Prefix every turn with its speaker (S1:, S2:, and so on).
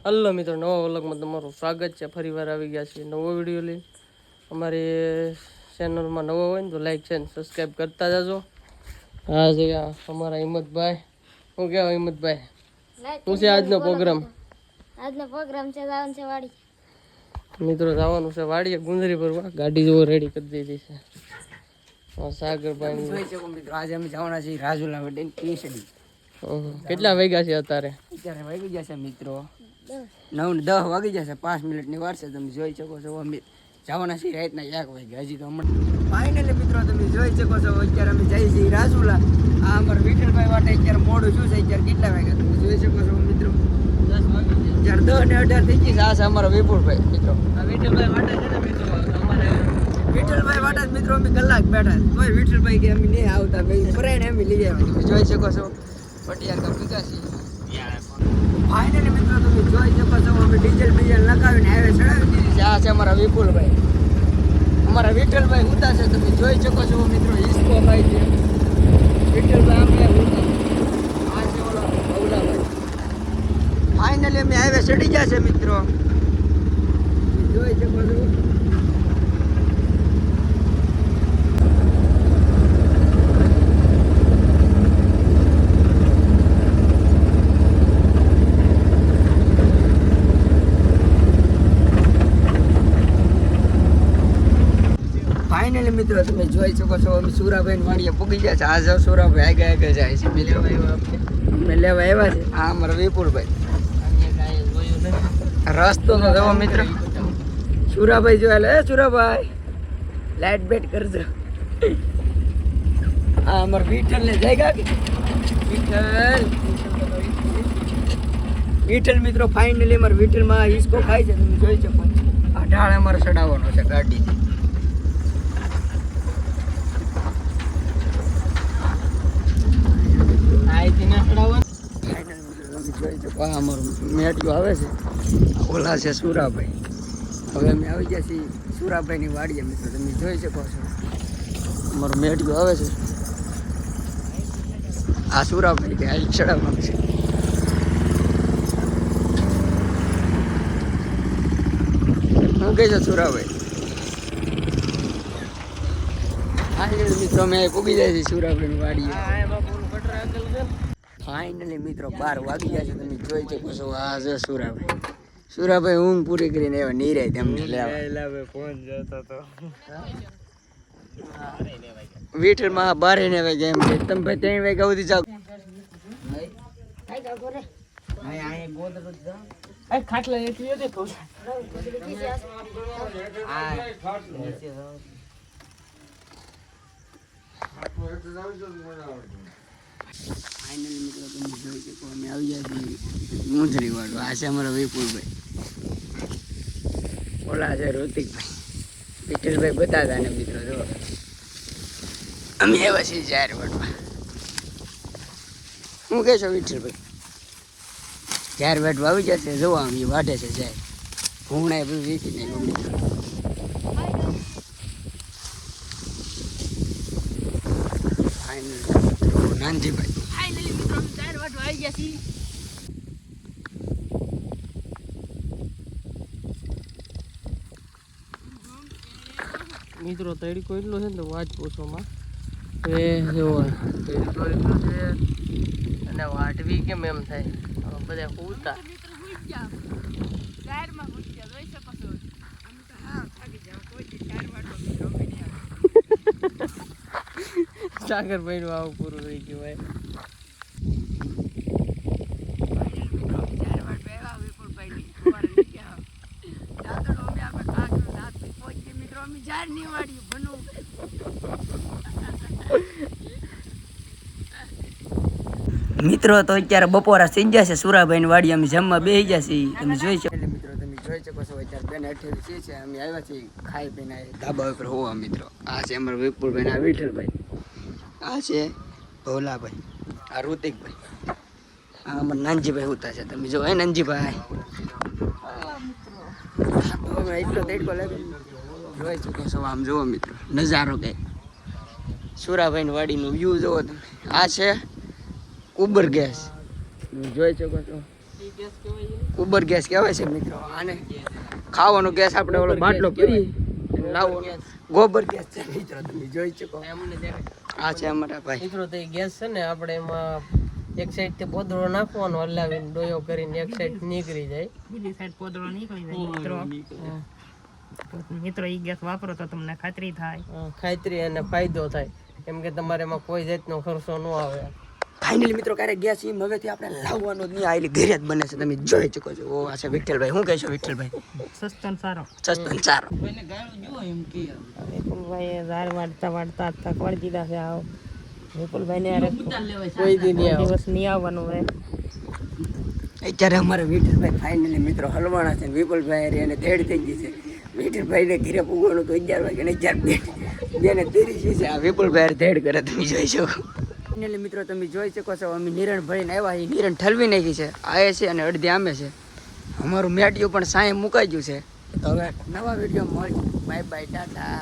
S1: Hello મિત્રો, નવા વ્લોગમાં તમારું સ્વાગત છે. ફરીવાર આવી ગયા છે નવો વિડીયો લઈને. અમારી ચેનલમાં નવો હોય ને તો લાઈક છે સબસ્ક્રાઈબ કરતા જજો. હા છે અમારા હિંમતભાઈ. શું કહેવાય હિંમતભાઈ, શું છે આજનો પ્રોગ્રામ?
S2: આજનો પ્રોગ્રામ છે જવાનું છે વાડી.
S1: મિત્રો જવાનું છે વાડીએ ગુંદરી ભરવા. ગાડી જેવો રેડી કરી દીધી છે સાગરભાઈ.
S3: મિત્રો આજે અમે જવાના છીએ રાજુલા વડે કેસડી.
S1: કેટલા વાગ્યા છે અત્યારે?
S3: અત્યારે વાગી જશે મિત્રો 9-10 વાગી જશે. 5 મિનિટની વાર છે. તમે જોઈ શકો છો અમે જવાના છીએ રાતના 1 વાગે. હજી તો હમણાં ફાઇનલી મિત્રો તમે જોઈ શકો છો અત્યારે અમે જઈએ છીએ રાજુલા. આ અમારા વિઠ્ઠલભાઈ માટે અત્યારે મોડું શું છે, અત્યારે કેટલા વાગ્યા તમે જોઈ શકો છો મિત્રો 10 વાગી ગયા. 10 ને 18 થઈ ગઈ છે. આ છે અમારા વિપુલભાઈ મિત્રો.
S1: આ વિઠ્ઠલભાઈ માટે છે ને મિત્રો અમારે
S3: વિઠ્ઠલભાઈ માટે મિત્રો અમે કલાક બેઠા તોય વિઠ્ઠલભાઈ કે અમે નહીં આવતા ભાઈ ફરાઈને અમે લઈ આવ્યા. તમે જોઈ શકો છો પટિયાર કા પીકાસી. ફાઇનલી મિત્રો તમે જોઈ શકો છો અમે ડીઝલ લગાવીને હાઈવે ચડાવી દીધી છે. આ છે અમારા વિપુલભાઈ. અમારા વિઠ્ઠલભાઈ ઉતા છે. તમે જોઈ શકો છો મિત્રો હિસ્કો ભાઈ છે વિઠ્ઠલભાઈ. આપણે ઉતા આ છે ઓલા ભવલાભાઈ. ફાઇનલી અમે હાઈવે ચડી ગયા છે મિત્રો. જોઈ શકો છો ફાઇનલી મિત્રો તમે જોઈ શકો છો અમે સુરાભાઈ વાડીએ પૂગી ગયા છે. આ જો સુરાભાઈ આગળ આગળ જાય છે. અમે લેવા આવ્યા છે. આ અમારા વિપુલભાઈ. રસ્તો તો જવો મિત્રો. સુરાભાઈ જોયા લે સુરાભાઈ લાઈટ બેટ કરજો. આ અમારા વિઠ્ઠલ ને જાય કે વિઠ્ઠલ મિત્રો. ફાઇનલી અમારા વિઠ્ઠલમાં હિસ્કો ખાય છે. તમે જોઈ શકો આ ઢાળ અમારે ચડાવવાનો છે ગાડીથી. અમારું મેટિયો આવે છે. ઓલા છે સુરાભાઈ. હવે અમે આવી ગયા છીએ સુરાભાઈની વાડીએ મિત્રો. તમે જોઈ શકો છો અમારું મેટિયો આવે છે. આ સુરાભાઈ કે આ ચડાવવાનું છે. શું કહે છે સુરાભાઈ? હા મિત્રો અમે પૂગી જાય છે સુરાભાઈની વાડીએ. ફાઇનલી મિત્રો 12 વાગી ગયા છે. તમે જોઈ શકો છો આ છે સુરાભાઈ. સુરાભાઈ ઊંઘ પૂરી કરીને એવા નીરાય તેમને લેવા ફોન જોતો તો વિઠ્ઠલમાં 12 ને વાગે એમ કે તમે ભાઈ 3 વાગ્યા સુધી જાવ.
S1: ખાટલા એટલી હતી તો
S3: ફાઇનલી મિત્રો તમે જોઈ શકો અમે આવી ગયા છીએ મુંજરી વાળો. આ છે અમારા વિપુલભાઈ. ઓલા છે ઋતિકભાઈ. વિઠ્ઠલભાઈ બતાતા ને મિત્રો જો અમે આવ્યા છીએ જાહેર વાટવા. શું કહેશો વિઠ્ઠલભાઈ? જાહેર વાટવા આવી જશે. જોવા અમે વાટે છે જાહેર ભૂંગણા બધું વીખી નાખ્યું મિત્રો. ફાઇનલી નાનજીભાઈ. ફાઇનલી મિત્રો અમે જાહેર વાટવા આવી ગયા છીએ.
S1: મિત્રો તડકો એટલો છે ને તો વાત પૂછવામાં એ જોવો તડકો એટલો છે અને વાટવી કેમ એમ થાય બધા ઉતા સાગરભાઈ નું આવું પૂરું થઈ ગયું ભાઈ.
S3: મિત્રો તો અત્યારે બપોરા થઈ ગયા છે. સુરાભાઈ ની વાડી અમે જમવા બેસી ગયા છીએ. તમે જોઈ શકો મિત્રો. તમે જોઈ શકો છો અત્યારે 2:28 છે. અમે આવ્યા છીએ ખાઈ પીને ધાબા ઉપર હોવા મિત્રો. આ છે અમારા વિપુલભાઈ ના વિઠ્ઠલભાઈ. આ છે ભોલાભાઈ. આ ઋતિકભાઈ. આ અમારા નાનજીભાઈ હોતા છે. તમે જો એ નાનજીભાઈ એટલો તડકો લાગે. જોઈ શકો છો આમ જુઓ મિત્રો નજારો કઈ. સુરાભાઈ ની વાડીનું વ્યૂ જોવો તમે. આ છે ઉબર ગેસ જોઈ શકો છો.
S1: ગેસ કેવાય
S3: ઉબર ગેસ કહેવાય છે મિત્રો આને. ખાવાનો ગેસ આપણે ઓલો બાટલો પડી લાવો ગોબર ગેસ છે મિત્રો, તમે જોઈ શકો.
S1: એમને દેખાય
S3: આ છે અમારા ભાઈ.
S1: મિત્રો તો ગેસ છે ને આપણે એમાં એક સાઈડ થી પોદળો નાખવાનો હલાવીને ડોયો કરીને એક સાઈડ નીકળી જાય,
S4: બીજી સાઈડ પોદળો નીકળી જાય મિત્રો. મિત્રો ઈ ગેસ વાપરો તો તમને ખાતરી થાય.
S1: ખાતરી અને ફાયદો થાય, કેમ કે તમારે એમાં કોઈ જાતનો ખર્ચો ન આવે.
S3: ફાઇનલી મિત્રો ક્યારેક ગેસ એમ હવેથી આપણે લાવવાનો જ નહીં, આ ઘરે જ બને છે, તમે જોઈ શકો છો. ઓ આ છે વિઠ્ઠલભાઈ. શું કહેશો વિઠ્ઠલભાઈ?
S4: સસ્તો ને સારો.
S3: સસ્તો ને સારો.
S4: વિપુલભાઈ ઝાડ વાળતા વાળતા તક વાળી દીધા છે. આવો વિપુલભાઈ ને
S1: કોઈ દી નહીં આવે.
S4: દિવસ નહીં આવવાનું હોય.
S3: અત્યારે અમારે વિઠ્ઠલભાઈ ફાઇનલી મિત્રો હલવાના છે. વિપુલભાઈ એને ધેડ થઈ ગઈ છે. વિઠ્ઠલભાઈને ઘરે પૂગવાનું તો 11 વાગે ને 11 બેને 30 છે. આ વિપુલભાઈ ધેડ કરે, તમે જોઈ શકો. ફાઇનલી મિત્રો તમે જોઈ શકો છો અમે નિરણ ભરીને આવ્યા છીએ. નિરણ ઠલવી નાખી છે, આ છે અને અડધી આમે છે. અમારું મેટિયું પણ સાંય મુકાઈ ગયું છે. તો હવે નવા વિડીયો મળીશું. Bye bye, Tata.